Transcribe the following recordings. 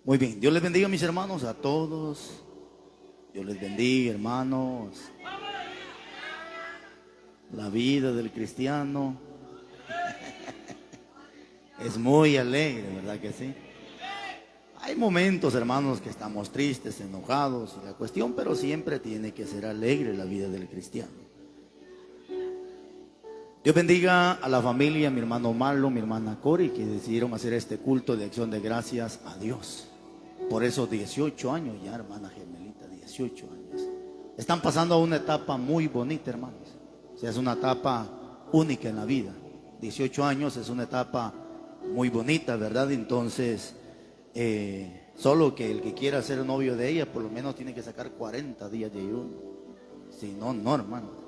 Muy bien, Dios les bendiga, mis hermanos, a todos. Dios les bendiga, hermanos. La vida del cristiano es muy alegre, ¿verdad que sí? Hay momentos, hermanos, que estamos tristes, enojados y la cuestión, pero siempre tiene que ser alegre la vida del cristiano. Dios bendiga a la familia, mi hermano Marlon, mi hermana Cori, que decidieron hacer este culto de acción de gracias a Dios. Por esos 18 años ya, hermana Gemelita, 18 años. Están pasando a una etapa muy bonita, hermanos. O sea, es una etapa única en la vida. 18 años es una etapa muy bonita, ¿verdad? Entonces, solo que el que quiera ser novio de ella, por lo menos tiene que sacar 40 días de ayuno. Si no, no, hermano.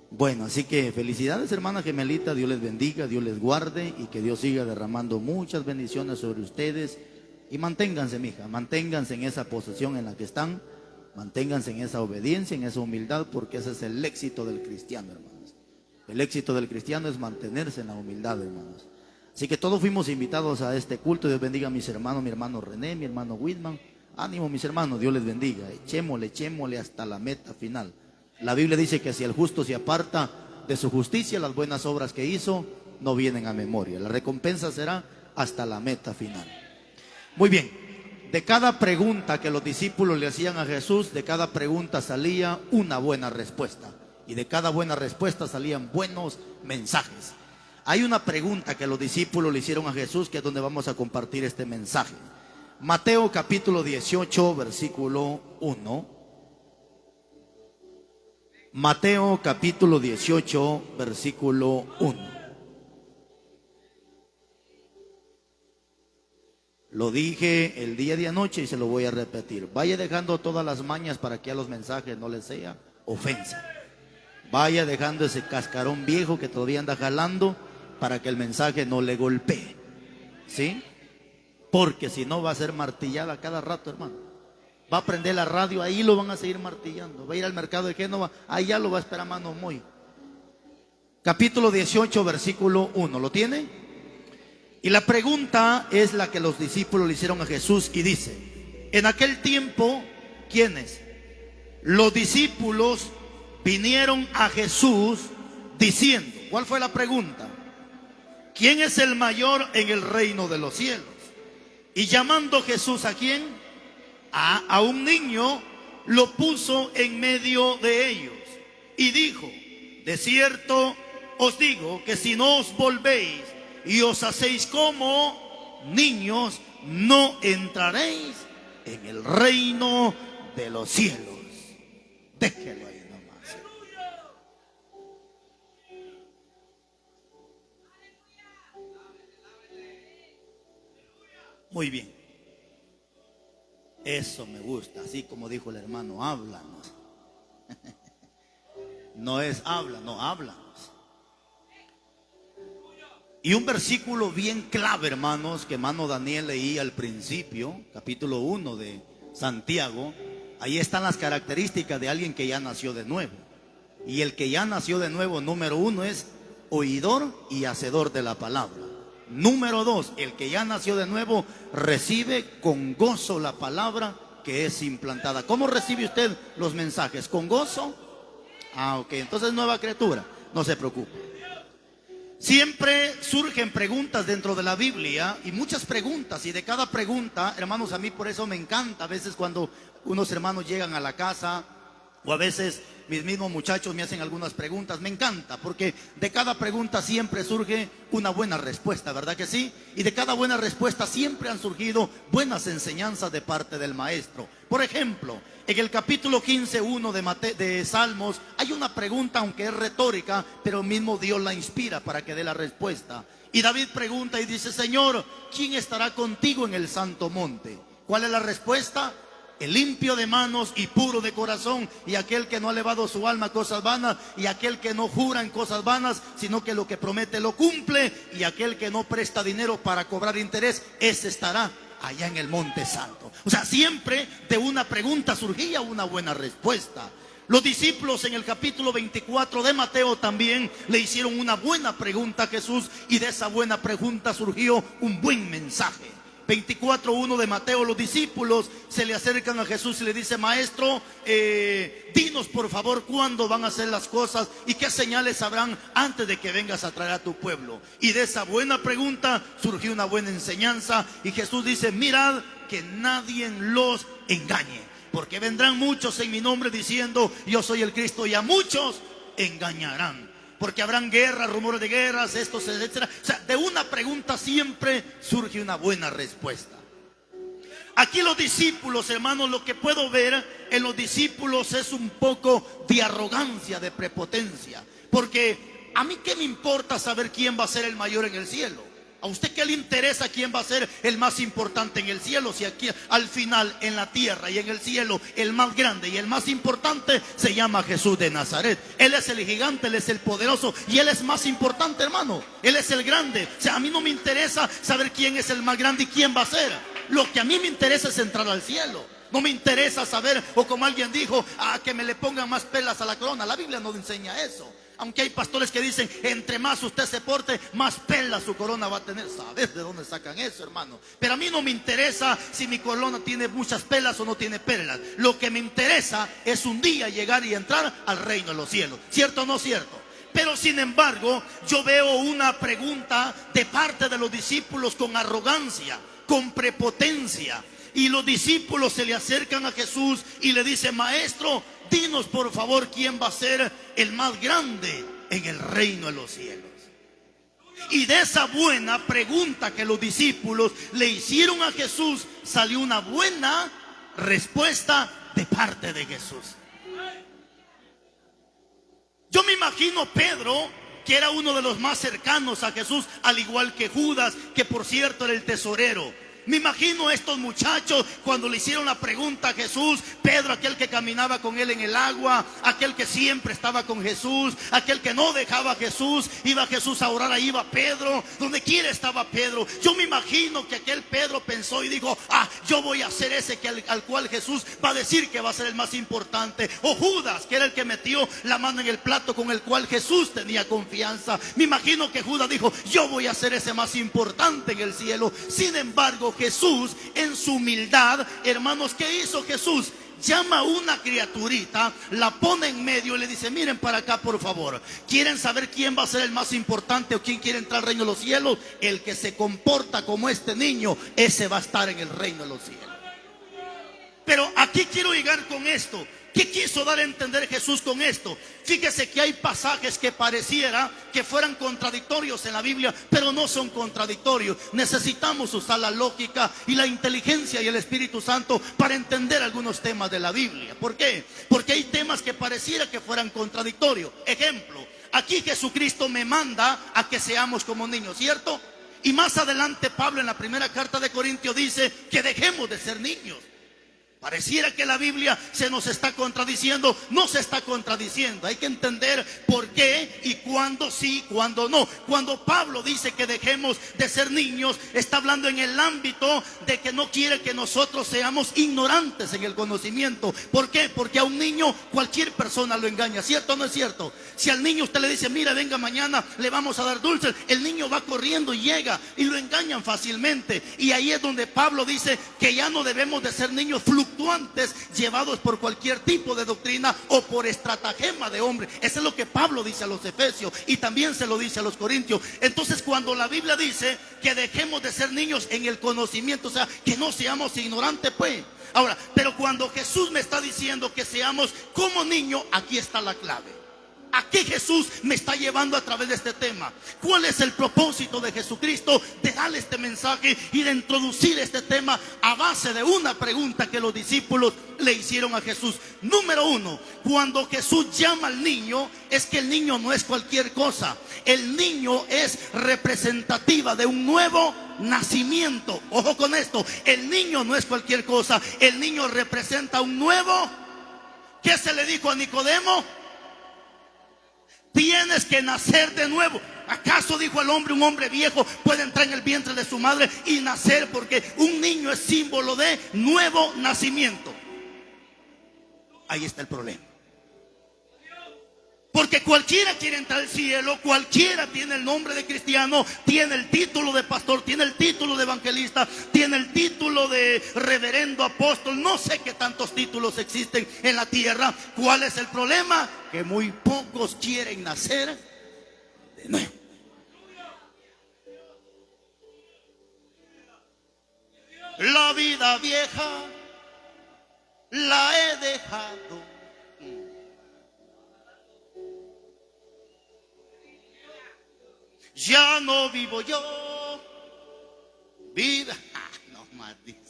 Bueno, así que felicidades, hermana Gemelita, Dios les bendiga, Dios les guarde y que Dios siga derramando muchas bendiciones sobre ustedes. Y manténganse, mija, manténganse en esa posición en la que están, manténganse en esa obediencia, en esa humildad, porque ese es el éxito del cristiano, hermanos. El éxito del cristiano es mantenerse en la humildad, hermanos. Así que todos fuimos invitados a este culto. Dios bendiga a mis hermanos, mi hermano René, mi hermano Whitman. Ánimo, mis hermanos, Dios les bendiga. Echémosle hasta la meta final. La Biblia dice que si el justo se aparta de su justicia, las buenas obras que hizo no vienen a memoria. La recompensa será hasta la meta final. Muy bien, de cada pregunta que los discípulos le hacían a Jesús, de cada pregunta salía una buena respuesta. Y de cada buena respuesta salían buenos mensajes. Hay una pregunta que los discípulos le hicieron a Jesús, que es donde vamos a compartir este mensaje. Mateo capítulo 18, versículo 1. Mateo capítulo 18, versículo 1. Lo dije el día de anoche y se lo voy a repetir. Vaya dejando todas las mañas para que a los mensajes no les sea ofensa. Vaya dejando ese cascarón viejo que todavía anda jalando para que el mensaje no le golpee. ¿Sí? Porque si no va a ser martillada cada rato, hermano. Va a prender la radio, ahí lo van a seguir martillando. Va a ir al mercado de Génova, ahí ya lo va a esperar mano muy. Capítulo 18, versículo 1. ¿Lo tiene? Y la pregunta es la que los discípulos le hicieron a Jesús y dice: en aquel tiempo, ¿quiénes? Los discípulos vinieron a Jesús diciendo, ¿cuál fue la pregunta? ¿Quién es el mayor en el reino de los cielos? Y llamando Jesús, ¿a quién? A un niño, lo puso en medio de ellos y dijo: de cierto os digo que si no os volvéis y os hacéis como niños, no entraréis en el reino de los cielos. Déjelo ahí nomás. Muy bien. Eso me gusta, así como dijo el hermano, háblanos. No es habla, no, háblanos. Y un versículo bien clave, hermanos, que hermano Daniel leía al principio, capítulo 1 de Santiago. Ahí están las características de alguien que ya nació de nuevo. Y el que ya nació de nuevo, número 1, es oidor y hacedor de la palabra. Número 2, el que ya nació de nuevo recibe con gozo la palabra que es implantada. ¿Cómo recibe usted los mensajes? ¿Con gozo? Ok, entonces nueva criatura, no se preocupe. Siempre surgen preguntas dentro de la Biblia y muchas preguntas, y de cada pregunta, hermanos, a mí por eso me encanta a veces cuando unos hermanos llegan a la casa, o a veces mis mismos muchachos me hacen algunas preguntas. Me encanta porque de cada pregunta siempre surge una buena respuesta, ¿verdad que sí? Y de cada buena respuesta siempre han surgido buenas enseñanzas de parte del maestro. Por ejemplo, en el capítulo 15:1 de Salmos hay una pregunta, aunque es retórica, pero mismo Dios la inspira para que dé la respuesta. Y David pregunta y dice: Señor, ¿quién estará contigo en el santo monte? ¿Cuál es la respuesta? El limpio de manos y puro de corazón, y aquel que no ha elevado su alma a cosas vanas, y aquel que no jura en cosas vanas, sino que lo que promete lo cumple, y aquel que no presta dinero para cobrar interés, ese estará allá en el monte santo. O sea, siempre de una pregunta surgía una buena respuesta. Los discípulos en el capítulo 24 de Mateo también le hicieron una buena pregunta a Jesús, y de esa buena pregunta surgió un buen mensaje. 24:1 de Mateo, los discípulos se le acercan a Jesús y le dicen: Maestro, dinos por favor cuándo van a hacer las cosas y qué señales habrán antes de que vengas a traer a tu pueblo. Y de esa buena pregunta surgió una buena enseñanza, y Jesús dice: mirad que nadie los engañe, porque vendrán muchos en mi nombre diciendo yo soy el Cristo, y a muchos engañarán. Porque habrán guerras, rumores de guerras, estos, etcétera. O sea, de una pregunta siempre surge una buena respuesta. Aquí los discípulos, hermanos, lo que puedo ver en los discípulos es un poco de arrogancia, de prepotencia. Porque a mí qué me importa saber quién va a ser el mayor en el cielo. ¿A usted qué le interesa quién va a ser el más importante en el cielo? Si aquí al final en la tierra y en el cielo el más grande y el más importante se llama Jesús de Nazaret. Él es el gigante, Él es el poderoso, y Él es más importante, hermano. Él es el grande. O sea, a mí no me interesa saber quién es el más grande y quién va a ser. Lo que a mí me interesa es entrar al cielo. No me interesa saber, o como alguien dijo, que me le pongan más pelas a la corona. La Biblia no enseña eso. Aunque hay pastores que dicen: entre más usted se porte, más pelas su corona va a tener. ¿Sabes de dónde sacan eso, hermano? Pero a mí no me interesa si mi corona tiene muchas pelas o no tiene pelas. Lo que me interesa es un día llegar y entrar al reino de los cielos. ¿Cierto o no cierto? Pero sin embargo, yo veo una pregunta de parte de los discípulos con arrogancia, con prepotencia. Y los discípulos se le acercan a Jesús y le dicen: Maestro, dinos por favor quién va a ser el más grande en el reino de los cielos. Y de esa buena pregunta que los discípulos le hicieron a Jesús, salió una buena respuesta de parte de Jesús. Yo me imagino Pedro, que era uno de los más cercanos a Jesús, al igual que Judas, que por cierto era el tesorero. Me imagino a estos muchachos cuando le hicieron la pregunta a Jesús. Pedro, aquel que caminaba con él en el agua, aquel que siempre estaba con Jesús, aquel que no dejaba a Jesús. Iba Jesús a orar, ahí iba Pedro. Donde quiera estaba Pedro. Yo me imagino que aquel Pedro pensó y dijo: yo voy a ser ese al cual Jesús va a decir que va a ser el más importante. O Judas, que era el que metió la mano en el plato con el cual Jesús tenía confianza. Me imagino que Judas dijo: yo voy a ser ese más importante en el cielo. Sin embargo, Jesús, en su humildad, hermanos, ¿qué hizo Jesús? Llama a una criaturita, la pone en medio y le dice: miren para acá por favor. ¿Quieren saber quién va a ser el más importante o quién quiere entrar al reino de los cielos? El que se comporta como este niño, ese va a estar en el reino de los cielos. Pero aquí quiero llegar con esto. ¿Qué quiso dar a entender Jesús con esto? Fíjese que hay pasajes que pareciera que fueran contradictorios en la Biblia, pero no son contradictorios. Necesitamos usar la lógica y la inteligencia y el Espíritu Santo para entender algunos temas de la Biblia. ¿Por qué? Porque hay temas que pareciera que fueran contradictorios. Ejemplo, aquí Jesucristo me manda a que seamos como niños, ¿cierto? Y más adelante Pablo en la primera carta de Corintios dice que dejemos de ser niños. Pareciera que la Biblia se nos está contradiciendo. No se está contradiciendo. Hay que entender por qué y cuándo sí, cuándo no. Cuando Pablo dice que dejemos de ser niños, está hablando en el ámbito de que no quiere que nosotros seamos ignorantes en el conocimiento. ¿Por qué? Porque a un niño cualquier persona lo engaña. ¿Cierto o no es cierto? Si al niño usted le dice: mira, venga mañana, le vamos a dar dulces, el niño va corriendo y llega, y lo engañan fácilmente. Y ahí es donde Pablo dice que ya no debemos de ser niños fluctuantes, llevados por cualquier tipo de doctrina o por estratagema de hombre. Eso es lo que Pablo dice a los Efesios, y también se lo dice a los Corintios. Entonces, cuando la Biblia dice que dejemos de ser niños en el conocimiento, o sea, que no seamos ignorantes, pues. Ahora, pero cuando Jesús me está diciendo que seamos como niños, aquí está la clave. ¿A qué Jesús me está llevando a través de este tema? ¿Cuál es el propósito de Jesucristo de darle este mensaje y de introducir este tema a base de una pregunta que los discípulos le hicieron a Jesús? Número uno, cuando Jesús llama al niño, es que el niño no es cualquier cosa. El niño es representativa de un nuevo nacimiento. Ojo con esto, el niño no es cualquier cosa. El niño representa un nuevo. ¿Qué se le dijo a Nicodemo? Tienes que nacer de nuevo. ¿Acaso dijo el hombre, un hombre viejo puede entrar en el vientre de su madre y nacer? Porque un niño es símbolo de nuevo nacimiento. Ahí está el problema. Porque cualquiera quiere entrar al cielo, cualquiera tiene el nombre de cristiano, tiene el título de pastor, tiene el título de evangelista, tiene el título de reverendo, apóstol, no sé qué tantos títulos existen en la tierra. ¿Cuál es el problema? Que muy pocos quieren nacer de nuevo. La vida vieja la he dejado. Ya no vivo yo, vida. No más dice.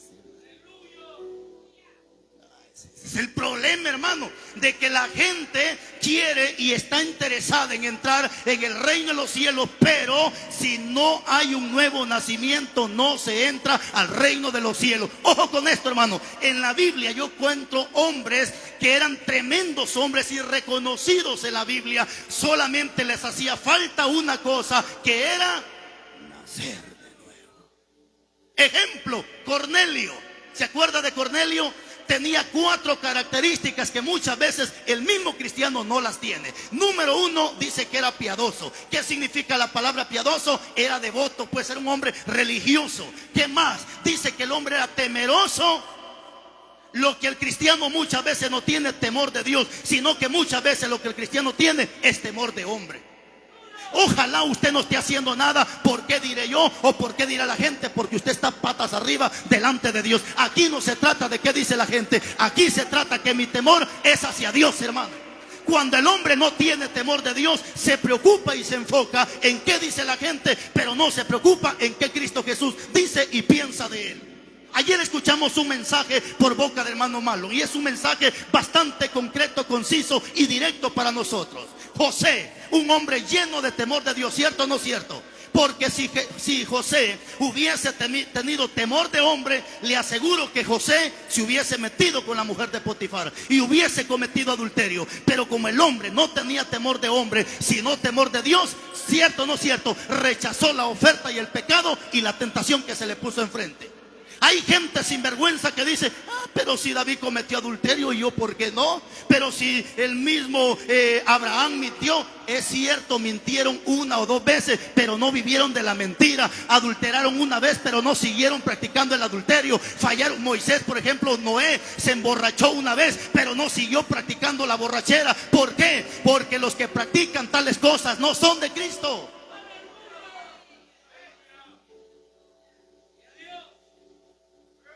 Ese es el problema, hermano, de que la gente quiere y está interesada en entrar en el reino de los cielos, pero si no hay un nuevo nacimiento, no se entra al reino de los cielos. Ojo con esto, hermano. En la Biblia yo encuentro hombres que eran tremendos hombres y reconocidos en la Biblia. Solamente les hacía falta una cosa, que era nacer de nuevo. Ejemplo, Cornelio. ¿Se acuerda de Cornelio? Tenía 4 características que muchas veces el mismo cristiano no las tiene. Número 1, dice que era piadoso. ¿Qué significa la palabra piadoso? Era devoto, puede ser un hombre religioso. ¿Qué más? Dice que el hombre era temeroso. Lo que el cristiano muchas veces no tiene temor de Dios, sino que muchas veces lo que el cristiano tiene es temor de hombre. Ojalá usted no esté haciendo nada. ¿Por qué diré yo? ¿O por qué dirá la gente? Porque usted está patas arriba delante de Dios. Aquí no se trata de qué dice la gente. Aquí se trata que mi temor es hacia Dios, hermano. Cuando el hombre no tiene temor de Dios, se preocupa y se enfoca en qué dice la gente, pero no se preocupa en qué Cristo Jesús dice y piensa de él. Ayer escuchamos un mensaje por boca del hermano Malo, y es un mensaje bastante concreto, conciso y directo para nosotros. José, un hombre lleno de temor de Dios, ¿cierto o no cierto? Porque si José hubiese tenido temor de hombre, le aseguro que José se hubiese metido con la mujer de Potifar y hubiese cometido adulterio. Pero como el hombre no tenía temor de hombre, sino temor de Dios, ¿cierto o no cierto? Rechazó la oferta y el pecado y la tentación que se le puso enfrente. Hay gente sinvergüenza que dice: pero si David cometió adulterio, y yo, ¿por qué no? Pero si el mismo Abraham mintió. Es cierto, mintieron 1 o 2 veces, pero no vivieron de la mentira. Adulteraron una vez, pero no siguieron practicando el adulterio. Fallaron. Moisés, por ejemplo, Noé se emborrachó una vez, pero no siguió practicando la borrachera. ¿Por qué? Porque los que practican tales cosas no son de Cristo.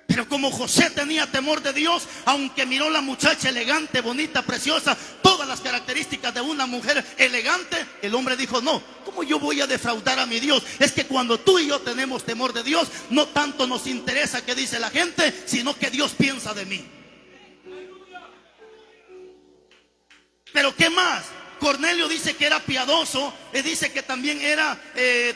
Pero como José tenía temor de Dios, aunque miró la muchacha elegante, bonita, preciosa, todas las características de una mujer elegante, el hombre dijo: no, ¿cómo yo voy a defraudar a mi Dios? Es que cuando tú y yo tenemos temor de Dios, no tanto nos interesa qué dice la gente, sino que Dios piensa de mí. Pero ¿qué más? Cornelio dice que era piadoso, dice que también era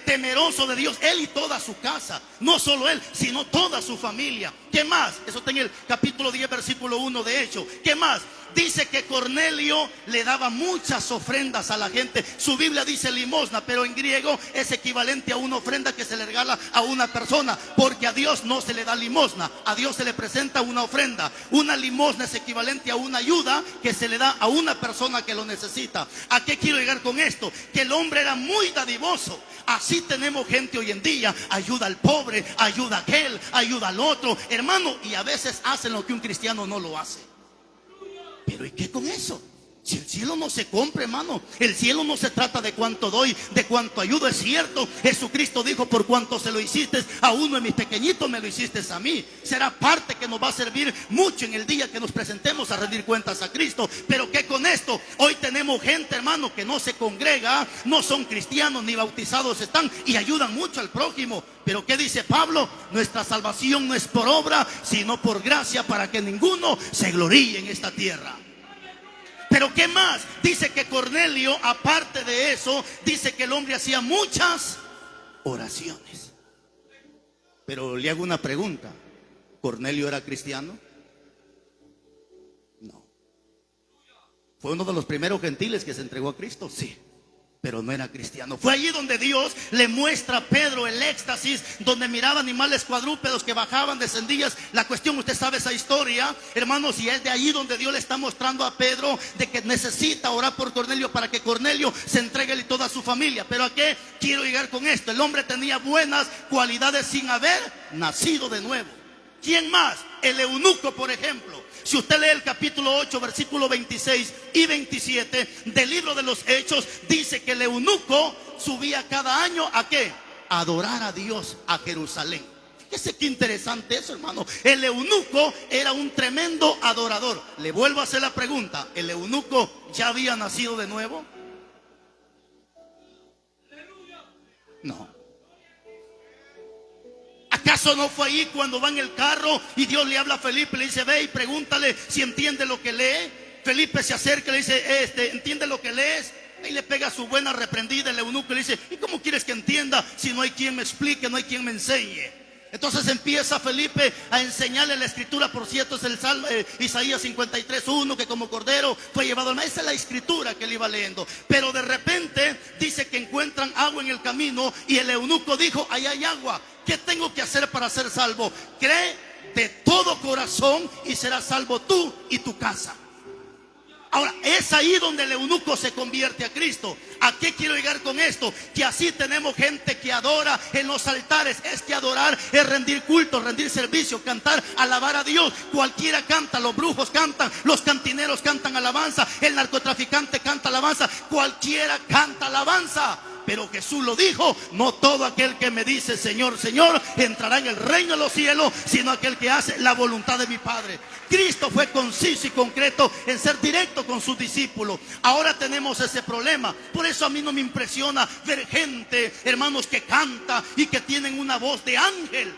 temeroso de Dios, él y toda su casa. No solo él, sino toda su familia. ¿Qué más? Eso está en el capítulo 10, versículo 1 de Hechos. ¿Qué más? Dice que Cornelio le daba muchas ofrendas a la gente. Su Biblia dice limosna, pero en griego es equivalente a una ofrenda que se le regala a una persona. Porque a Dios no se le da limosna, a Dios se le presenta una ofrenda. Una limosna es equivalente a una ayuda que se le da a una persona que lo necesita. ¿A qué quiero llegar con esto? Que el hombre era muy dadivoso. Así tenemos gente hoy en día: ayuda al pobre, ayuda a aquel, ayuda al otro, hermano. Y a veces hacen lo que un cristiano no lo hace. Pero ¿y qué con eso? Si el cielo no se compra, hermano. El cielo no se trata de cuánto doy, de cuánto ayudo. Es cierto, Jesucristo dijo: por cuanto se lo hiciste a uno de mis pequeñitos, me lo hiciste a mí. Será parte que nos va a servir mucho en el día que nos presentemos a rendir cuentas a Cristo. Pero ¿qué con esto? Hoy tenemos gente, hermano, que no se congrega, no son cristianos ni bautizados están, y ayudan mucho al prójimo. Pero ¿qué dice Pablo? Nuestra salvación no es por obra, sino por gracia, para que ninguno se gloríe en esta tierra. Pero ¿qué más? Dice que Cornelio, aparte de eso, dice que el hombre hacía muchas oraciones. Pero le hago una pregunta: ¿Cornelio era cristiano? No. ¿Fue uno de los primeros gentiles que se entregó a Cristo? Sí. pero no era cristiano. Fue allí donde Dios le muestra a Pedro el éxtasis, donde miraba animales cuadrúpedos que bajaban, descendían. La cuestión, usted sabe esa historia, hermanos, y es de allí donde Dios le está mostrando a Pedro de que necesita orar por Cornelio para que Cornelio se entregue a toda su familia. Pero ¿a qué quiero llegar con esto? El hombre tenía buenas cualidades sin haber nacido de nuevo. ¿Quién más? El eunuco, por ejemplo. Si usted lee el capítulo 8, versículo 26 y 27 del libro de los Hechos, dice que el eunuco subía cada año ¿a qué? A adorar a Dios a Jerusalén. Fíjese qué interesante eso, hermano. El eunuco era un tremendo adorador. Le vuelvo a hacer la pregunta: ¿el eunuco ya había nacido de nuevo? No. ¿Acaso no fue ahí cuando va en el carro y Dios le habla a Felipe, le dice: ve y pregúntale si entiende lo que lee? Felipe se acerca y le dice: ¿entiende lo que lees? Y le pega su buena reprendida el eunuco y le dice: ¿y cómo quieres que entienda si no hay quien me explique, no hay quien me enseñe? Entonces empieza Felipe a enseñarle la escritura. Por cierto, es el Salmo, Isaías 53:1, que como cordero fue llevado al mar. Esa es la escritura que él iba leyendo. Pero de repente dice que encuentran agua en el camino y el eunuco dijo: ahí hay agua. ¿Qué tengo que hacer para ser salvo? Cree de todo corazón y serás salvo tú y tu casa. Ahora, es ahí donde el eunuco se convierte a Cristo. ¿A qué quiero llegar con esto? Que así tenemos gente que adora en los altares. Es que adorar es rendir culto, rendir servicio, cantar, alabar a Dios. Cualquiera canta, los brujos cantan, los cantineros cantan alabanza, el narcotraficante canta alabanza, cualquiera canta alabanza. Pero Jesús lo dijo: no todo aquel que me dice Señor, Señor entrará en el reino de los cielos, sino aquel que hace la voluntad de mi Padre. Cristo fue conciso y concreto en ser directo con sus discípulos. Ahora tenemos ese problema. Por eso a mí no me impresiona ver gente, hermanos, que canta y que tienen una voz de ángel,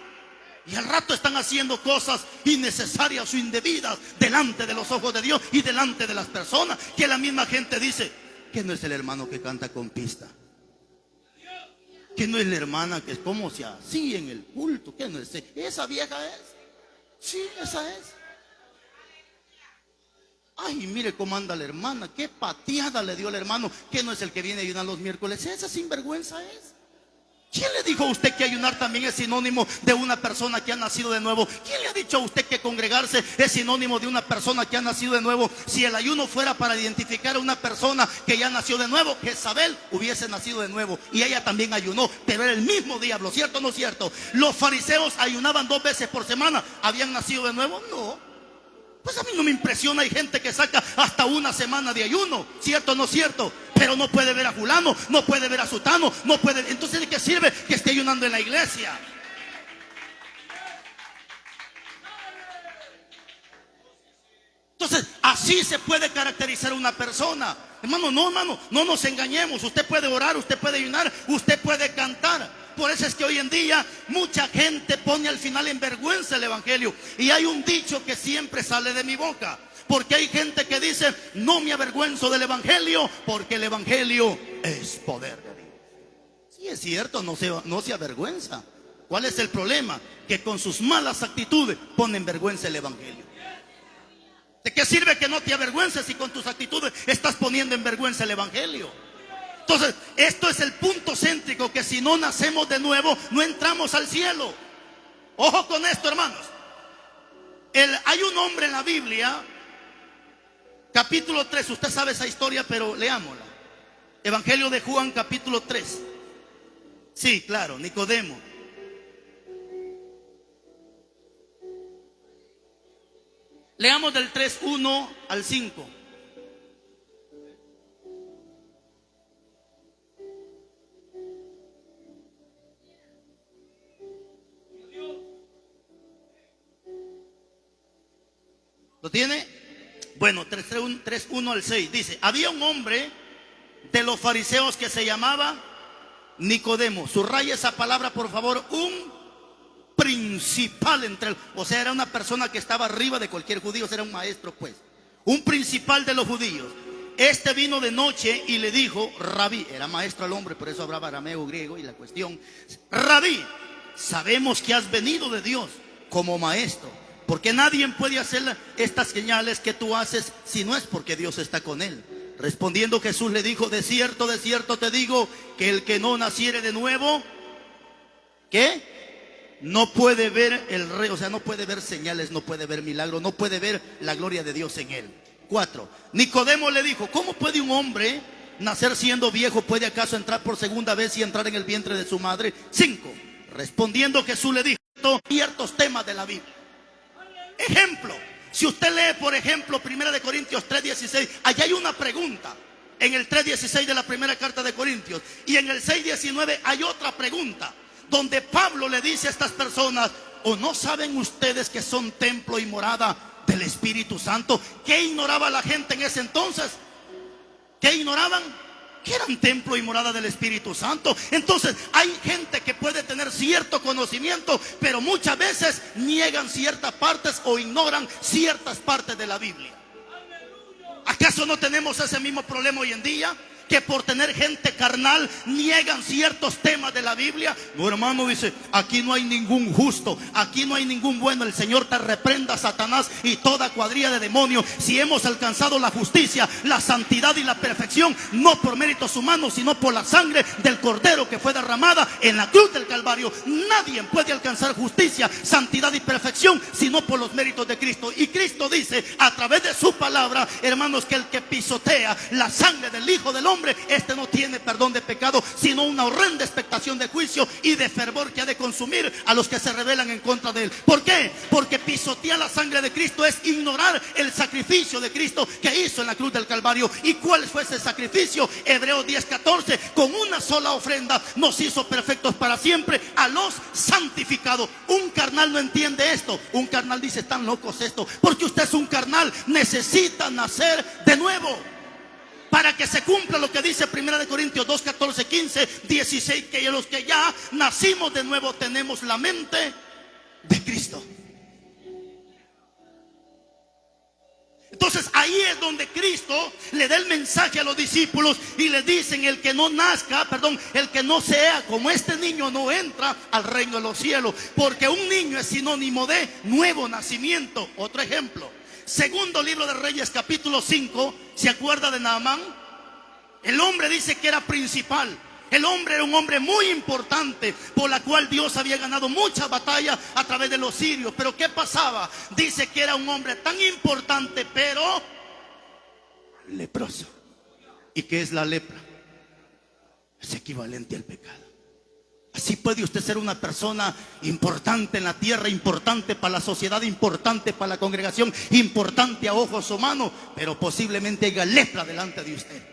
y al rato están haciendo cosas innecesarias o indebidas delante de los ojos de Dios y delante de las personas, que la misma gente dice: que no es el hermano que canta con pista, que no es la hermana que es como se así en el culto, que no es esa vieja es. Sí, esa es. Ay, mire cómo anda la hermana, qué pateada le dio el hermano, que no es el que viene a ayunar los miércoles. Esa sinvergüenza es. ¿Quién le dijo a usted que ayunar también es sinónimo de una persona que ha nacido de nuevo? ¿Quién le ha dicho a usted que congregarse es sinónimo de una persona que ha nacido de nuevo? Si el ayuno fuera para identificar a una persona que ya nació de nuevo, Jezabel hubiese nacido de nuevo y ella también ayunó, pero era el mismo diablo. ¿Cierto o no cierto? Los fariseos ayunaban 2 veces por semana. ¿Habían nacido de nuevo? No. Pues a mí no me impresiona, hay gente que saca hasta 1 semana de ayuno, ¿cierto o no cierto? Pero no puede ver a fulano, no puede ver a sutano, no puede. Entonces, ¿de qué sirve que esté ayunando en la iglesia? Entonces, así se puede caracterizar una persona. Hermano, no nos engañemos. Usted puede orar, usted puede ayunar, usted puede cantar. Por eso es que hoy en día mucha gente pone al final en vergüenza el evangelio. Y hay un dicho que siempre sale de mi boca, porque hay gente que dice: no me avergüenzo del evangelio, porque el evangelio es poder de Dios. Sí, es cierto, no se avergüenza. ¿Cuál es el problema? Que con sus malas actitudes ponen en vergüenza el evangelio. ¿De qué sirve que no te avergüences si con tus actitudes estás poniendo en vergüenza el evangelio? Entonces, esto es el punto céntrico, que si no nacemos de nuevo, no entramos al cielo. Ojo con esto, hermanos. Hay un hombre en la Biblia, capítulo 3, usted sabe esa historia, pero leámosla. Evangelio de Juan, capítulo 3. Sí, claro, Nicodemo. Leamos del 3:1 al 5. ¿Lo tiene? Bueno, 3:1 al 6 dice: había un hombre de los fariseos que se llamaba Nicodemo. Subraya esa palabra, por favor. Un principal o sea, era una persona que estaba arriba de cualquier judío, era un maestro, pues. Un principal de los judíos. Este vino de noche y le dijo: Rabí, era maestro al hombre, por eso hablaba arameo, griego, y la cuestión: Rabí, sabemos que has venido de Dios como maestro, porque nadie puede hacer estas señales que tú haces si no es porque Dios está con él. Respondiendo Jesús le dijo: de cierto te digo, que el que no naciere de nuevo, ¿qué? No puede ver el rey, o sea, no puede ver señales, no puede ver milagros, no puede ver la gloria de Dios en él. 4. Nicodemo le dijo: ¿cómo puede un hombre nacer siendo viejo? ¿Puede acaso entrar por segunda vez y entrar en el vientre de su madre? 5. Respondiendo Jesús le dijo ciertos temas de la Biblia. Ejemplo, si usted lee por ejemplo 1 Corintios 3:16, allá hay una pregunta. En el 3:16 de la primera carta de Corintios, y en el 6:19 hay otra pregunta, donde Pablo le dice a estas personas: ¿o no saben ustedes que son templo y morada del Espíritu Santo? ¿Qué ignoraba la gente en ese entonces? ¿Qué ignoraban? Que eran templo y morada del Espíritu Santo. Entonces hay gente que puede tener cierto conocimiento, pero muchas veces niegan ciertas partes o ignoran ciertas partes de la Biblia. ¿Acaso no tenemos ese mismo problema hoy en día? Que por tener gente carnal niegan ciertos temas de la Biblia. No, hermano, dice: aquí no hay ningún justo, aquí no hay ningún bueno. El Señor te reprenda, Satanás, y toda cuadrilla de demonios. Si hemos alcanzado la justicia, la santidad y la perfección, no por méritos humanos, sino por la sangre del Cordero que fue derramada en la cruz del Calvario. Nadie puede alcanzar justicia, santidad y perfección sino por los méritos de Cristo. Y Cristo dice a través de su palabra, hermanos, que el que pisotea la sangre del Hijo del Hombre, este no tiene perdón de pecado, sino una horrenda expectación de juicio y de fervor que ha de consumir a los que se rebelan en contra de él. ¿Por qué? Porque pisotear la sangre de Cristo es ignorar el sacrificio de Cristo que hizo en la cruz del Calvario. ¿Y cuál fue ese sacrificio? Hebreos 10:14: con una sola ofrenda nos hizo perfectos para siempre a los santificados. Un carnal no entiende esto. Un carnal dice: están locos esto, porque usted es un carnal, necesita nacer de nuevo. Para que se cumpla lo que dice 1 Corintios 2, 14, 15, 16, que los que ya nacimos de nuevo tenemos la mente de Cristo. Entonces ahí es donde Cristo le da el mensaje a los discípulos y les dicen: el que no nazca, el que no sea como este niño no entra al reino de los cielos. Porque un niño es sinónimo de nuevo nacimiento. Otro ejemplo, segundo libro de Reyes, capítulo 5. ¿Se acuerda de Naamán? El hombre dice que era principal. El hombre era un hombre muy importante, por la cual Dios había ganado muchas batallas a través de los sirios. Pero ¿qué pasaba? Dice que era un hombre tan importante, pero leproso. ¿Y qué es la lepra? Es equivalente al pecado. Así puede usted ser una persona importante en la tierra, importante para la sociedad, importante para la congregación, importante a ojos humanos, pero posiblemente haya lepra delante de usted.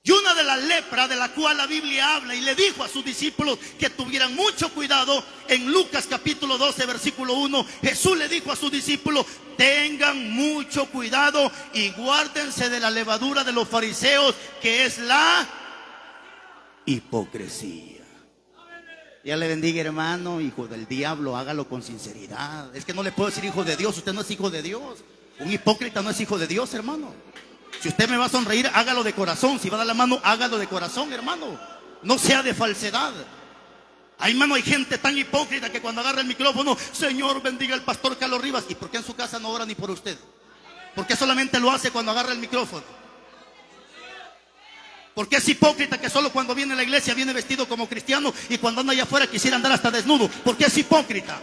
Y una de las lepras de la cual la Biblia habla, y le dijo a sus discípulos que tuvieran mucho cuidado, en Lucas capítulo 12 versículo 1, Jesús le dijo a sus discípulos: tengan mucho cuidado y guárdense de la levadura de los fariseos, que es la hipocresía. Ya le bendiga, hermano. Hijo del diablo, hágalo con sinceridad. Es que no le puedo decir hijo de Dios, usted no es hijo de Dios. Un hipócrita no es hijo de Dios, hermano. Si usted me va a sonreír, hágalo de corazón. Si va a dar la mano, hágalo de corazón, hermano. No sea de falsedad. Hermano, hay gente tan hipócrita que cuando agarra el micrófono: Señor, bendiga al pastor Carlos Rivas. ¿Y por qué en su casa no ora ni por usted? ¿Por qué solamente lo hace cuando agarra el micrófono? Porque es hipócrita que solo cuando viene a la iglesia viene vestido como cristiano, y cuando anda allá afuera quisiera andar hasta desnudo? Porque es hipócrita.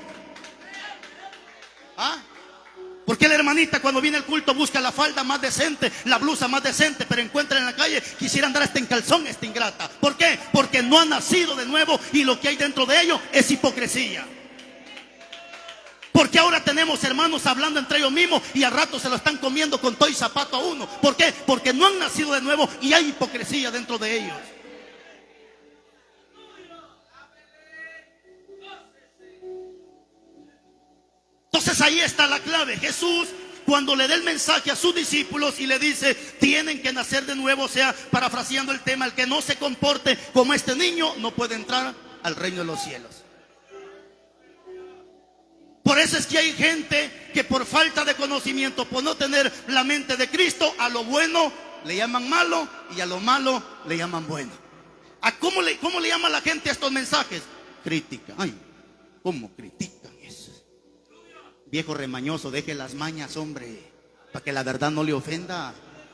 ¿Ah? Porque la hermanita cuando viene al culto busca la falda más decente, la blusa más decente, pero encuentra en la calle quisiera andar hasta en calzón, esta ingrata? ¿Por qué? Porque no ha nacido de nuevo, y lo que hay dentro de ello es hipocresía. Porque ahora tenemos hermanos hablando entre ellos mismos y al rato se lo están comiendo con todo y zapato a uno. ¿Por qué? Porque no han nacido de nuevo y hay hipocresía dentro de ellos. Entonces ahí está la clave. Jesús, cuando le da el mensaje a sus discípulos y le dice: tienen que nacer de nuevo, o sea, parafraseando el tema, el que no se comporte como este niño no puede entrar al reino de los cielos. Por eso es que hay gente que por falta de conocimiento, por no tener la mente de Cristo, a lo bueno le llaman malo y a lo malo le llaman bueno. ¿Cómo le llama la gente a estos mensajes? Crítica. Ay, ¿cómo critican eso? Viejo remañoso, deje las mañas, hombre. para que la verdad no le ofenda.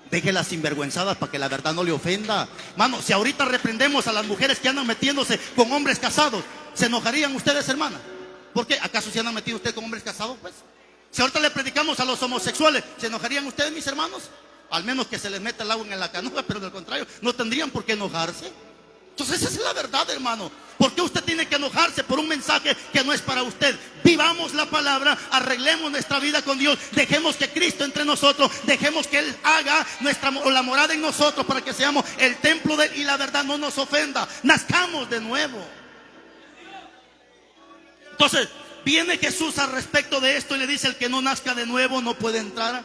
Deje las sinvergüenzadas para que la verdad no le ofenda. Mano, si ahorita reprendemos a las mujeres que andan metiéndose con hombres casados, ¿se enojarían ustedes, hermana? ¿Por qué? ¿Acaso se andan metiendo ustedes con hombres casados? Pues, si ahorita le predicamos a los homosexuales, ¿se enojarían ustedes, mis hermanos? Al menos que se les meta el agua en la canoa, pero del contrario, no tendrían por qué enojarse. Entonces esa es la verdad, hermano. ¿Por qué usted tiene que enojarse por un mensaje que no es para usted? Vivamos la palabra, arreglemos nuestra vida con Dios, dejemos que Cristo entre nosotros, dejemos que Él haga la morada en nosotros para que seamos el templo de Él y la verdad no nos ofenda. Nazcamos de nuevo. Entonces viene Jesús al respecto de esto y le dice: el que no nazca de nuevo no puede entrar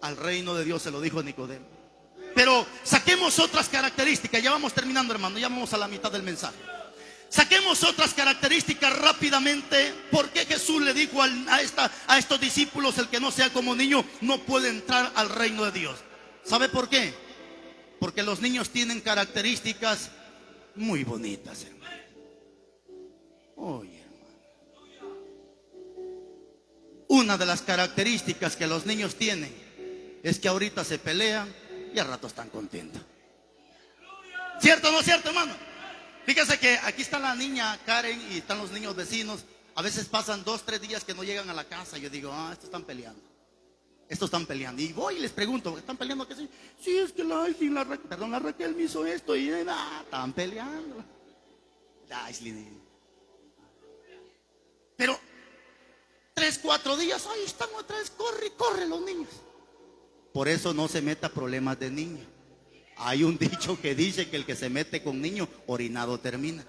al reino de Dios. Se lo dijo Nicodemo. Pero saquemos otras características. Ya vamos terminando, hermano, ya vamos a la mitad del mensaje. Saquemos otras características rápidamente. ¿Por qué Jesús le dijo a estos discípulos: el que no sea como niño no puede entrar al reino de Dios? ¿Sabe por qué? Porque los niños tienen características muy bonitas, hermano. Oye, hermano, una de las características que los niños tienen es que ahorita se pelean y al rato están contentos. ¿Cierto o no cierto, hermano? Fíjese que aquí está la niña Karen y están los niños vecinos. A veces pasan 2, 3 días que no llegan a la casa. Yo digo: estos están peleando. Estos están peleando. Y voy y les pregunto: ¿están peleando qué? Sí, es que la Raquel me hizo esto y están peleando. Pero 3, 4 días, ahí están otra vez, corre los niños. Por eso no se meta problemas de niño. Hay un dicho que dice que el que se mete con niño, orinado termina.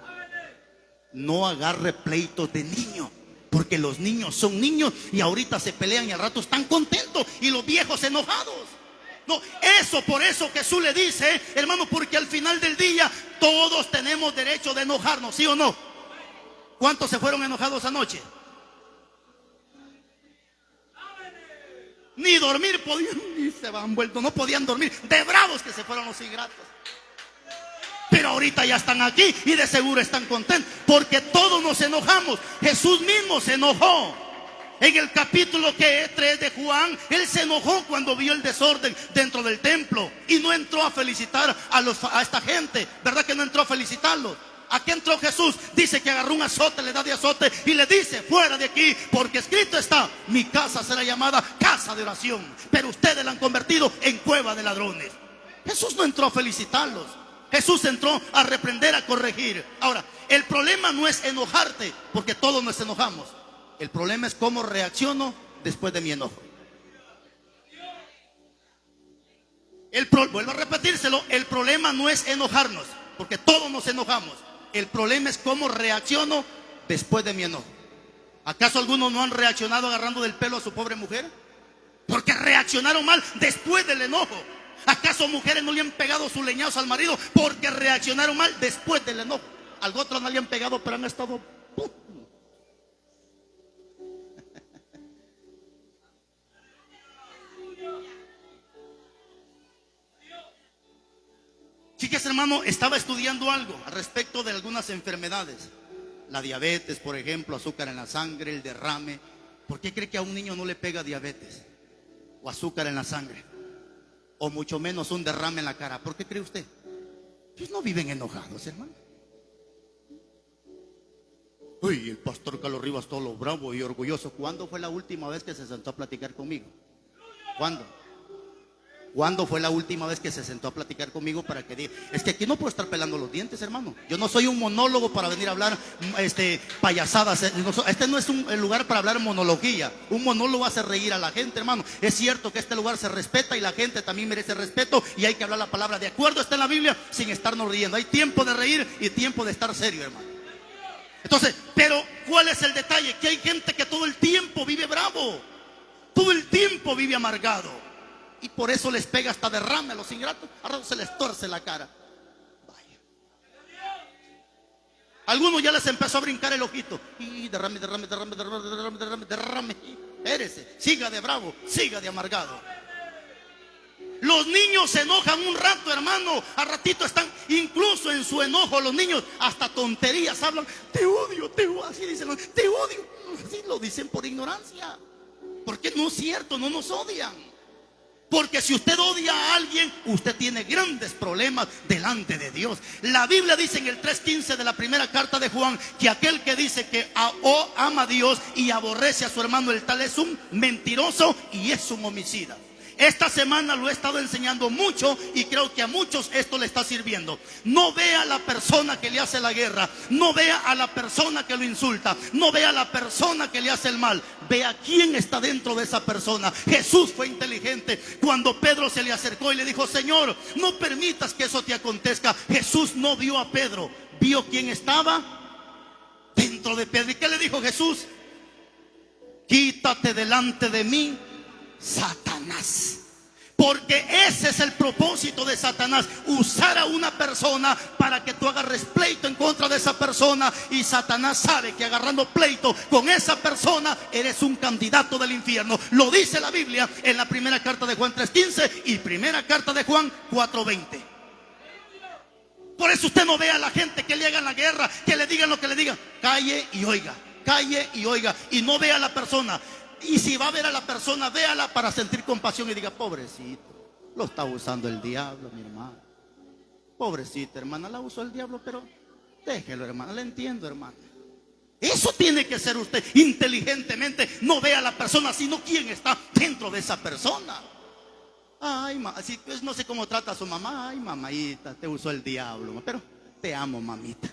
No agarre pleitos de niño, porque los niños son niños y ahorita se pelean y al rato están contentos y los viejos enojados. No, por eso Jesús le dice, hermano, porque al final del día todos tenemos derecho de enojarnos, ¿sí o no? ¿Cuántos se fueron enojados anoche? Ni dormir podían, ni se van vuelto, no podían dormir, de bravos que se fueron los ingratos. Pero ahorita ya están aquí y de seguro están contentos, porque todos nos enojamos. Jesús mismo se enojó. En el capítulo 3 de Juan, Él se enojó cuando vio el desorden dentro del templo y no entró a felicitar a esta gente. ¿Verdad que no entró a felicitarlos? ¿A qué entró Jesús? Dice que agarró un azote, le da de azote y le dice: fuera de aquí, porque escrito está: mi casa será llamada casa de oración, pero ustedes la han convertido en cueva de ladrones. Jesús no entró a felicitarlos. Jesús entró a reprender, a corregir. Ahora, el problema no es enojarte, porque todos nos enojamos. El problema es cómo reacciono después de mi enojo. Vuelvo a repetírselo: el problema no es enojarnos, porque todos nos enojamos. El problema es cómo reacciono después de mi enojo. ¿Acaso algunos no han reaccionado agarrando del pelo a su pobre mujer? Porque reaccionaron mal después del enojo. ¿Acaso mujeres no le han pegado su leñazo al marido porque reaccionaron mal después del enojo? Al otro no le han pegado, pero han estado... Fíjese, hermano, estaba estudiando algo al respecto de algunas enfermedades. La diabetes, por ejemplo, azúcar en la sangre, el derrame. ¿Por qué cree que a un niño no le pega diabetes o azúcar en la sangre? O mucho menos un derrame en la cara. ¿Por qué cree usted? Ellos no viven enojados, hermano. Uy, el pastor Carlos Rivas todo lo bravo y orgulloso. ¿Cuándo fue la última vez que se sentó a platicar conmigo? ¿Cuándo? ¿Cuándo fue la última vez que se sentó a platicar conmigo para que diga? Es que aquí no puedo estar pelando los dientes, hermano. Yo no soy un monólogo para venir a hablar payasadas. Este no es un lugar para hablar monología. Un monólogo hace reír a la gente, hermano. Es cierto que este lugar se respeta y la gente también merece respeto y hay que hablar la palabra de acuerdo está en la Biblia sin estarnos riendo. Hay tiempo de reír y tiempo de estar serio, hermano. Entonces, pero ¿cuál es el detalle? Que hay gente que todo el tiempo vive bravo, todo el tiempo vive amargado. Y por eso les pega hasta derrame a los ingratos. A rato se les torce la cara. Vaya. Algunos ya les empezó a brincar el ojito. Y derrame. Espérese, siga de bravo, siga de amargado. Los niños se enojan un rato, hermano. A ratito están, incluso en su enojo, los niños hasta tonterías hablan. Te odio, así dicen, te odio. Así lo dicen por ignorancia. Porque no es cierto, no nos odian. Porque si usted odia a alguien, usted tiene grandes problemas delante de Dios. La Biblia dice en el 3:15 de la primera carta de Juan que aquel que dice que ama a Dios y aborrece a su hermano, el tal es un mentiroso y es un homicida. Esta semana lo he estado enseñando mucho y creo que a muchos esto le está sirviendo. No vea a la persona que le hace la guerra, no vea a la persona que lo insulta, no vea a la persona que le hace el mal. Vea quién está dentro de esa persona. Jesús fue inteligente cuando Pedro se le acercó y le dijo: Señor, no permitas que eso te acontezca. Jesús no vio a Pedro, vio quién estaba dentro de Pedro. ¿Y qué le dijo Jesús? Quítate delante de mí, Satanás. Porque ese es el propósito de Satanás: usar a una persona para que tú agarres pleito en contra de esa persona. Y Satanás sabe que agarrando pleito con esa persona eres un candidato del infierno. Lo dice la Biblia en la primera carta de Juan 3:15 y primera carta de Juan 4:20. Por eso usted no ve a la gente que le hagan la guerra, que le digan lo que le digan. Calle y oiga, calle y oiga. Y no vea a la persona. Y si va a ver a la persona, véala para sentir compasión y diga: pobrecito, lo está usando el diablo, mi hermano. Pobrecita, hermana, la usó el diablo, pero déjelo, hermana, le entiendo, hermana. Eso tiene que ser usted inteligentemente. No vea a la persona, sino quién está dentro de esa persona. Ay, si pues no sé cómo trata a su mamá. Ay, mamadita, te usó el diablo, pero te amo, mamita.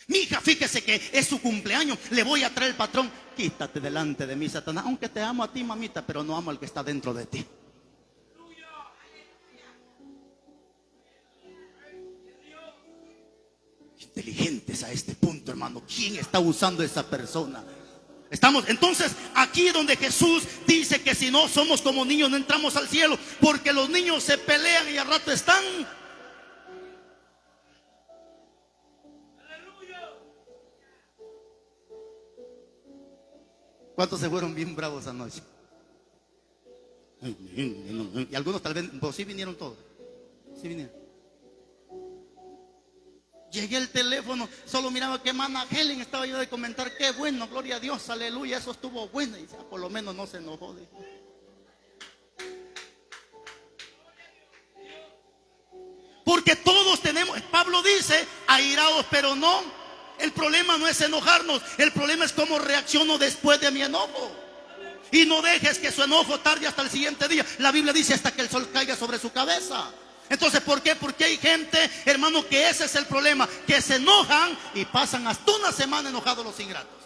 Mi hija, fíjese que es su cumpleaños, le voy a traer el patrón. Quítate delante de mí, Satanás. Aunque te amo a ti, mamita, pero no amo al que está dentro de ti. Inteligentes a este punto, hermano. ¿Quién está usando a esa persona? Estamos entonces aquí donde Jesús dice que si no somos como niños no entramos al cielo, porque los niños se pelean y al rato están. ¿Cuántos se fueron bien bravos anoche? Y algunos tal vez, pues sí vinieron todos. Sí vinieron. Llegué al teléfono, solo miraba que hermana Helen estaba yo de comentar: qué bueno, gloria a Dios, aleluya, eso estuvo bueno. Y dice: por lo menos no se enojó. Porque todos tenemos, Pablo dice, airados, pero no. El problema no es enojarnos, el problema es cómo reacciono después de mi enojo. Y no dejes que su enojo tarde hasta el siguiente día. La Biblia dice: hasta que el sol caiga sobre su cabeza. Entonces, ¿por qué? Porque hay gente, hermano, que ese es el problema, que se enojan y pasan hasta una semana enojados los ingratos.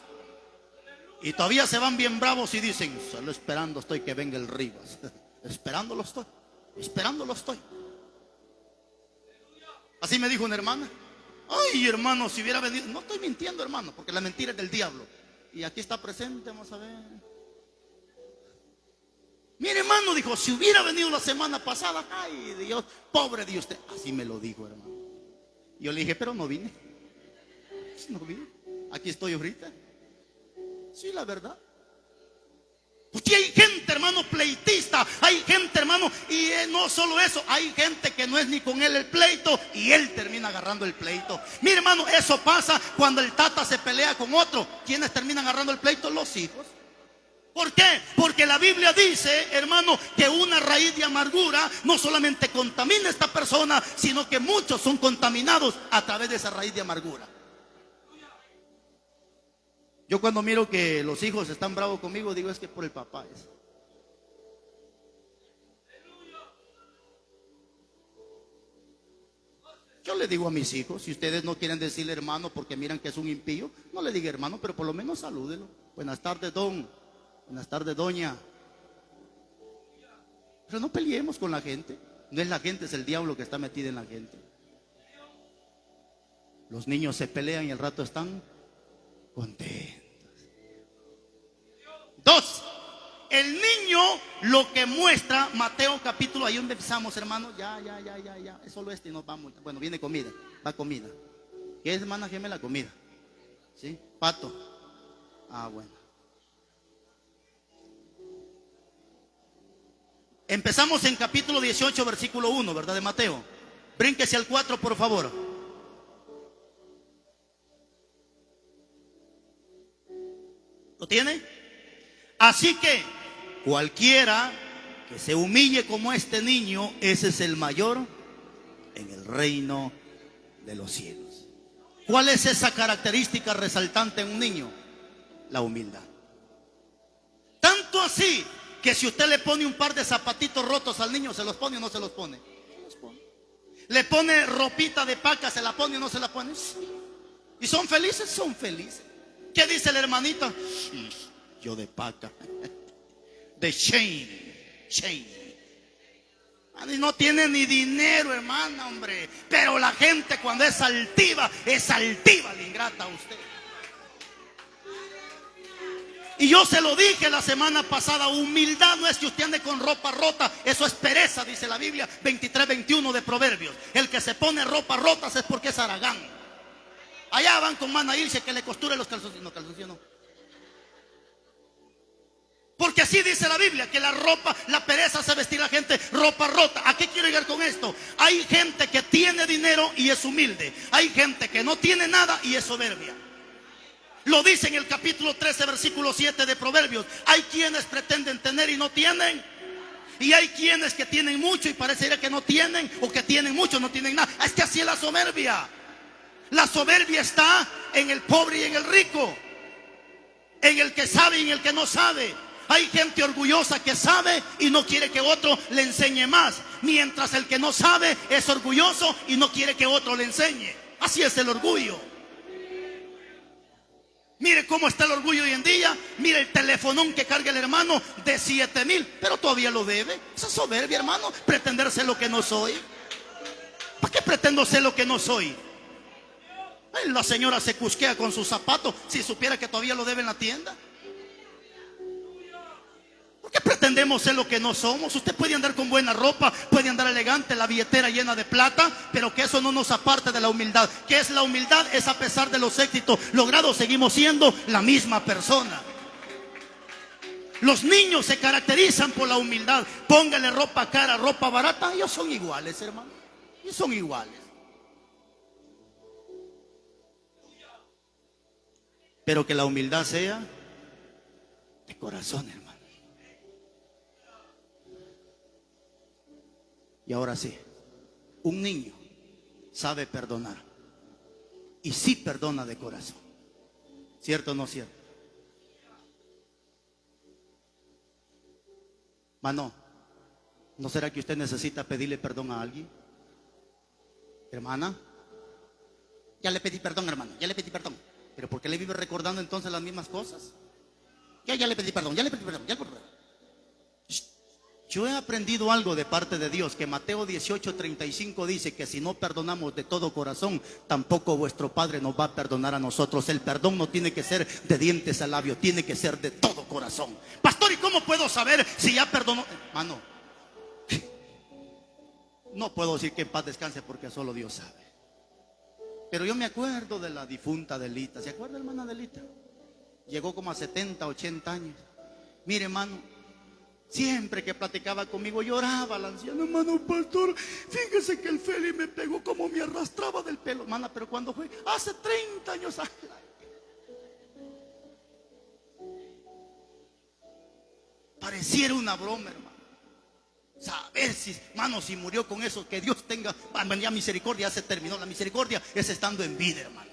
Y todavía se van bien bravos y dicen: solo esperando estoy que venga el Rivas. Esperándolo estoy, esperándolo estoy. Así me dijo una hermana. Ay, hermano, si hubiera venido. No estoy mintiendo, hermano, porque la mentira es del diablo. Y aquí está presente, vamos a ver. Mire, hermano, dijo: si hubiera venido la semana pasada, ay Dios, pobre de usted. Así me lo dijo, hermano. Yo le dije: pero no vine. No vine. Aquí estoy ahorita. Sí, la verdad. Porque hay gente, hermano, pleitista. Hay gente, hermano, y no solo eso, hay gente que no es ni con él el pleito y él termina agarrando el pleito. Mire, hermano, eso pasa cuando el tata se pelea con otro. ¿Quiénes terminan agarrando el pleito? Los hijos. ¿Por qué? Porque la Biblia dice, hermano, que una raíz de amargura no solamente contamina a esta persona, sino que muchos son contaminados a través de esa raíz de amargura. Yo cuando miro que los hijos están bravos conmigo, digo: es que por el papá es. Yo le digo a mis hijos: si ustedes no quieren decirle hermano porque miran que es un impío, no le diga hermano, pero por lo menos salúdelo. Buenas tardes, don. Buenas tardes, doña. Pero no peleemos con la gente. No es la gente, es el diablo que está metido en la gente. Los niños se pelean y al rato están contentos. 2. El niño lo que muestra, Mateo capítulo, ahí donde empezamos, hermano. Ya. Es solo y nos vamos. Bueno, viene comida, va comida. ¿Qué es, hermana gemela? Comida. ¿Sí? Pato. Ah, bueno. Empezamos en capítulo 18, versículo 1, ¿verdad? De Mateo. Brínquese al 4, por favor. ¿Lo tiene? Así que cualquiera que se humille como este niño, ese es el mayor en el reino de los cielos. ¿Cuál es esa característica resaltante en un niño? La humildad. Tanto así que si usted le pone un par de zapatitos rotos al niño, ¿se los pone o no se los pone? Se los pone. Le pone ropita de paca, ¿se la pone o no se la pone? Sí. ¿Y son felices? Son felices. ¿Qué dice el hermanito? Yo de paca. De shame. Y no tiene ni dinero, hermana, hombre. Pero la gente cuando es altiva la ingrata a usted. Y yo se lo dije la semana pasada, humildad no es que usted ande con ropa rota, eso es pereza, dice la Biblia 23:21 de Proverbios. El que se pone ropa rotas es porque es haragán. Allá van con mano a irse que le costure los calzoncillos. No, calzoncillos no. Porque así dice la Biblia, que la ropa, la pereza hace vestir a la gente ropa rota. ¿A qué quiero llegar con esto? Hay gente que tiene dinero y es humilde. Hay gente que no tiene nada y es soberbia. Lo dice en el capítulo 13, versículo 7 de Proverbios. Hay quienes pretenden tener y no tienen. Y hay quienes que tienen mucho y parecería que no tienen, o que tienen mucho, no tienen nada. Es que así es la soberbia. La soberbia está en el pobre y en el rico, en el que sabe y en el que no sabe. Hay gente orgullosa que sabe y no quiere que otro le enseñe más, mientras el que no sabe es orgulloso y no quiere que otro le enseñe. Así es el orgullo. Mire cómo está el orgullo hoy en día. Mire el telefonón que carga el hermano de 7,000, pero todavía lo debe. Esa es soberbia, hermano. Pretender ser lo que no soy. ¿Para qué pretendo ser lo que no soy? Ay, la señora se cusquea con sus zapatos si supiera que todavía lo debe en la tienda. ¿Por qué pretendemos ser lo que no somos? Usted puede andar con buena ropa, puede andar elegante, la billetera llena de plata, pero que eso no nos aparte de la humildad. ¿Qué es la humildad? Es a pesar de los éxitos logrados, seguimos siendo la misma persona. Los niños se caracterizan por la humildad. Póngale ropa cara, ropa barata, ellos son iguales, hermano. Ellos son iguales. Pero que la humildad sea de corazón, hermano. Y ahora sí, un niño sabe perdonar. Y sí perdona de corazón. ¿Cierto o no cierto? Mano, ¿no será que usted necesita pedirle perdón a alguien? Hermana, ya le pedí perdón, hermano, ya le pedí perdón. ¿Pero por qué le vive recordando entonces las mismas cosas? Ya le pedí perdón, ya le pedí perdón, ya le pedí perdón. Yo he aprendido algo de parte de Dios, que Mateo 18:35 dice que si no perdonamos de todo corazón, tampoco vuestro Padre nos va a perdonar a nosotros. El perdón no tiene que ser de dientes al labio, tiene que ser de todo corazón. Pastor, ¿y cómo puedo saber si ya perdonó? Hermano, no puedo decir que en paz descanse porque solo Dios sabe. Pero yo me acuerdo de la difunta Delita. ¿Se acuerda, hermana Delita? Llegó como a 70, 80 años. Mire, hermano, siempre que platicaba conmigo lloraba la anciana. Hermano pastor, fíjese que el Feli me pegó como me arrastraba del pelo. Hermana, pero ¿cuándo fue? Hace 30 años. Pareciera una broma, hermano. Saber si, hermano, si murió con eso, que Dios tenga, ya misericordia, ya se terminó. La misericordia es estando en vida, hermano.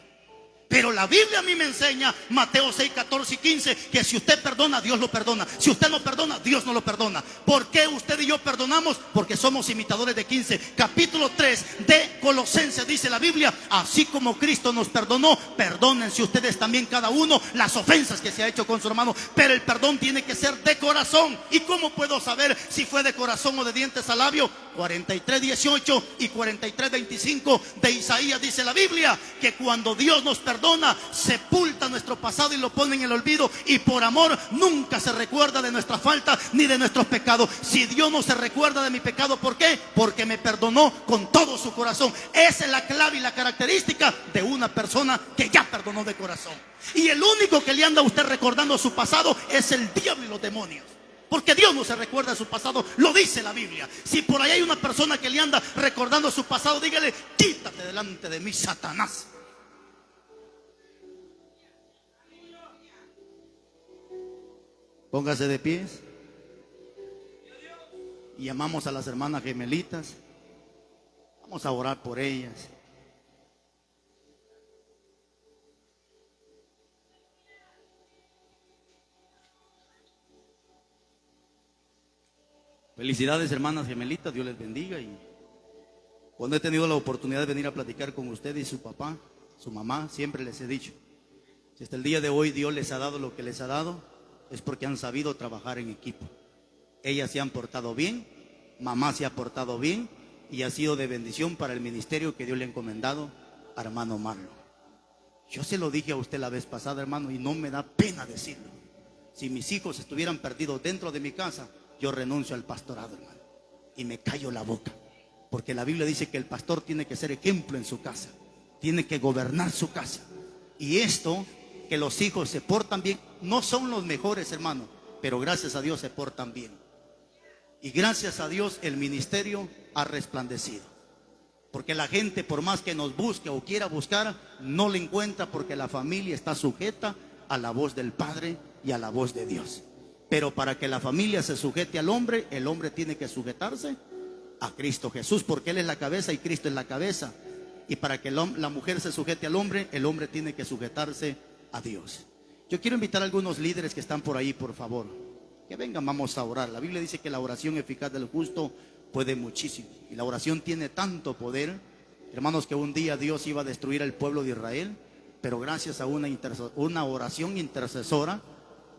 Pero la Biblia a mí me enseña, Mateo 6, 14 y 15, que si usted perdona, Dios lo perdona. Si usted no perdona, Dios no lo perdona. ¿Por qué usted y yo perdonamos? Porque somos imitadores de 15. Capítulo 3 de Colosenses dice la Biblia: así como Cristo nos perdonó, perdónense ustedes también cada uno las ofensas que se ha hecho con su hermano. Pero el perdón tiene que ser de corazón. ¿Y cómo puedo saber si fue de corazón o de dientes al labio? 43:18 y 43:25 de Isaías dice la Biblia que cuando Dios nos perdona, sepulta nuestro pasado y lo pone en el olvido, y por amor nunca se recuerda de nuestra falta ni de nuestros pecados. Si Dios no se recuerda de mi pecado, ¿por qué? Porque me perdonó con todo su corazón. Esa es la clave y la característica de una persona que ya perdonó de corazón. Y el único que le anda a usted recordando su pasado es el diablo y los demonios. Porque Dios no se recuerda de su pasado, lo dice la Biblia. Si por ahí hay una persona que le anda recordando su pasado, dígale: quítate delante de mí, Satanás. Póngase de pies. Y llamamos a las hermanas gemelitas. Vamos a orar por ellas. Felicidades, hermanas gemelitas, Dios les bendiga. Y cuando he tenido la oportunidad de venir a platicar con usted y su papá, su mamá, siempre les he dicho, si hasta el día de hoy Dios les ha dado lo que les ha dado, es porque han sabido trabajar en equipo. Ellas se han portado bien, mamá se ha portado bien y ha sido de bendición para el ministerio que Dios le ha encomendado a hermano Marlon. Yo se lo dije a usted la vez pasada, hermano, y no me da pena decirlo. Si mis hijos estuvieran perdidos dentro de mi casa, yo renuncio al pastorado, hermano, y me callo la boca, porque la Biblia dice que el pastor tiene que ser ejemplo en su casa, tiene que gobernar su casa. Y esto, que los hijos se portan bien, no son los mejores, hermano, pero gracias a Dios se portan bien. Y gracias a Dios el ministerio ha resplandecido, porque la gente, por más que nos busque o quiera buscar, no le encuentra, porque la familia está sujeta a la voz del Padre y a la voz de Dios. Pero para que la familia se sujete al hombre, el hombre tiene que sujetarse a Cristo Jesús, porque Él es la cabeza y Cristo es la cabeza. Y para que la mujer se sujete al hombre, el hombre tiene que sujetarse a Dios. Yo quiero invitar a algunos líderes que están por ahí, por favor, que vengan, vamos a orar. La Biblia dice que la oración eficaz del justo puede muchísimo, y la oración tiene tanto poder, hermanos, que un día Dios iba a destruir al pueblo de Israel, pero gracias a una oración intercesora,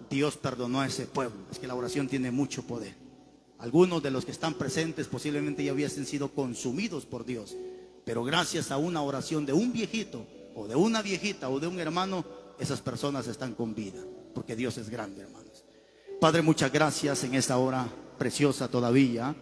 Dios perdonó a ese pueblo. Es que la oración tiene mucho poder. Algunos de los que están presentes posiblemente ya hubiesen sido consumidos por Dios, pero gracias a una oración de un viejito o de una viejita o de un hermano, esas personas están con vida, porque Dios es grande, hermanos. Padre, muchas gracias en esta hora preciosa todavía,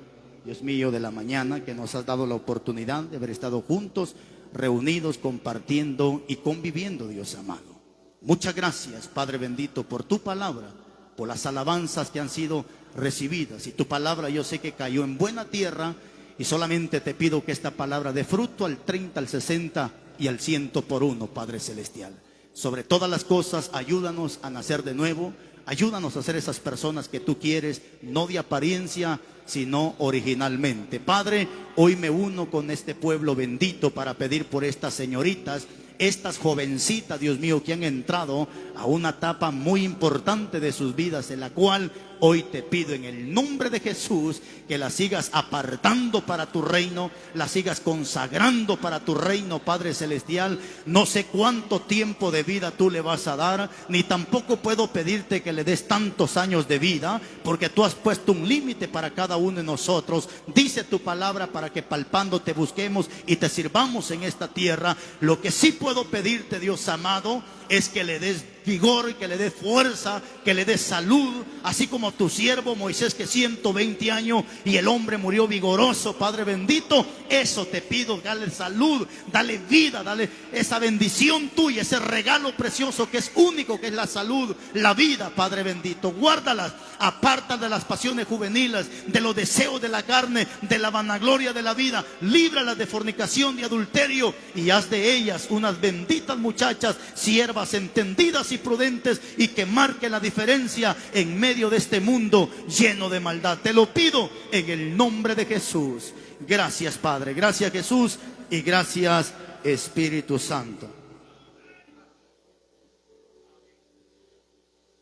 Dios mío, de la mañana, que nos has dado la oportunidad de haber estado juntos, reunidos, compartiendo y conviviendo, Dios amado. Muchas gracias, Padre bendito, por tu palabra, por las alabanzas que han sido recibidas. Y tu palabra yo sé que cayó en buena tierra, y solamente te pido que esta palabra dé fruto al 30, al 60 y al 100 por uno, Padre celestial. Sobre todas las cosas, ayúdanos a nacer de nuevo. Ayúdanos a ser esas personas que tú quieres, no de apariencia, sino originalmente. Padre, hoy me uno con este pueblo bendito para pedir por estas señoritas, estas jovencitas, Dios mío, que han entrado a una etapa muy importante de sus vidas, en la cual hoy te pido en el nombre de Jesús que las sigas apartando para tu reino, las sigas consagrando para tu reino, Padre celestial. No sé cuánto tiempo de vida tú le vas a dar, ni tampoco puedo pedirte que le des tantos años de vida, porque tú has puesto un límite para cada uno de nosotros. Dice tu palabra para que palpando te busquemos y te sirvamos en esta tierra. Lo que sí puedo pedirte, Dios amado, es que le des vigor, que le des fuerza, que le des salud, así como tu siervo Moisés, que 120 años y el hombre murió vigoroso. Padre bendito, eso te pido, dale salud, dale vida, dale esa bendición tuya, ese regalo precioso que es único, que es la salud, la vida, Padre bendito. Guárdalas, aparta de las pasiones juveniles, de los deseos de la carne, de la vanagloria de la vida. Líbralas de fornicación, de adulterio, y haz de ellas unas benditas muchachas, siervas entendidas y prudentes, y que marquen la diferencia en medio de este mundo lleno de maldad. Te lo pido en el nombre de Jesús. Gracias, Padre, gracias, Jesús, y gracias, Espíritu Santo.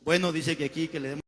Bueno, dice que aquí que le demos